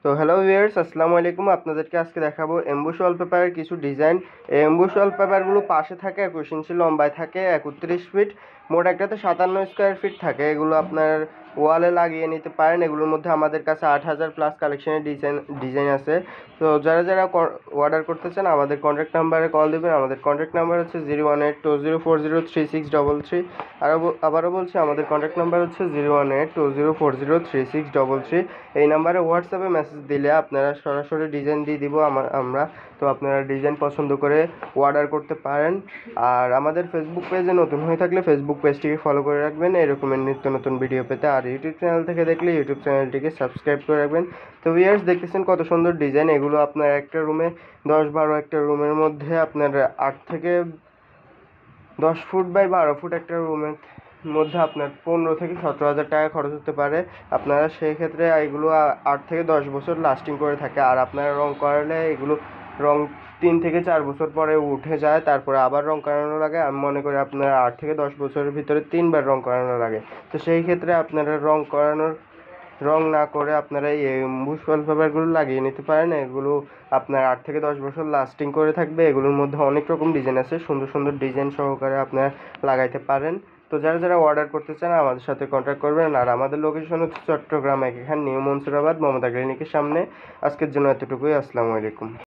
তো hello viewers, আসসালামু আলাইকুম। আপনাদেরকে আজকে দেখাবো এমবুশ ওয়ালপেপারের কিছু ডিজাইন। এই এমবুশ ওয়ালপেপারগুলো পাশে থাকে 21 ইঞ্চি, লম্বায় থাকে 31 ফিট, মোট একটাতে 57 স্কোয়ার ফিট থাকে। এগুলো আপনার ওয়ালে লাগিয়ে নিতে পারেন। এগুলোর মধ্যে আমাদের কাছে 8000 প্লাস কালেকশনের ডিজাইন আছে। তো যারা অর্ডার করতে চান আমাদের কন্ট্যাক্ট নাম্বারে কল দেবেন। আমাদের কন্ট্যাক্ট নাম্বার হচ্ছে 01820403633। আবারও বলছি, আমাদের কন্ট্যাক্ট নাম্বার হচ্ছে 01820403633। এই নাম্বারে হোয়াটসঅ্যাপে মেসেজ দিলে আপনারা সরাসরি ডিজাইন দিয়ে দিব আমরা। তো আপনারা ডিজাইন পছন্দ করে অর্ডার করতে পারেন। আর আমাদের ফেসবুক পেজে নতুন হয়ে থাকলে ফেসবুক পেজটিকে ফলো করে রাখবেন এরকমের নিত্য নতুন ভিডিও পেতে। আর ইউটিউব চ্যানেল থেকে দেখলে ইউটিউব চ্যানেলটিকে সাবস্ক্রাইব করে রাখবেন। তো ভিউয়ার্স, দেখতেছেন কত সুন্দর ডিজাইন। এগুলো আপনার একটা রুমে 10-12, একটা রুমের মধ্যে আপনার 8 থেকে 10 ফুট বাই 12 ফুট একটা রুমের মধ্যে আপনার 15 থেকে 17 হাজার টাকা খরচ হতে পারে। আপনারা সেই ক্ষেত্রে এগুলো 8 থেকে 10 বছর লাস্টিং করে থাকে। আর আপনারা রং করালে এগুলো রং 3 থেকে 4 বছর পরে উঠে যায়, তারপরে আবার রং করানো লাগে। আমি মনে করি আপনারা 8 থেকে 10 বছরের ভিতরে 3বার রং করানো লাগে। তো সেই ক্ষেত্রে আপনারা রং না করে আপনারা এই এমবুশ ওয়ালপেপারগুলো লাগিয়ে নিতে পারেন। এগুলো আপনার 8 থেকে 10 বছর লাস্টিং করে থাকবে। এগুলোর মধ্যে অনেক রকম ডিজাইন আছে, সুন্দর সুন্দর ডিজাইন সহকারে আপনারা লাগাইতে পারেন। তো যারা অর্ডার করতে চান আমাদের সাথে কন্ট্যাক্ট করবেন। আর আমাদের লোকেশন হচ্ছে চট্টগ্রাম, এখানে নিউ মনসুরাবাদ মমতা ক্লিনিকের সামনে। আজকের জন্য এতটুকুই। আসসালামু আলাইকুম।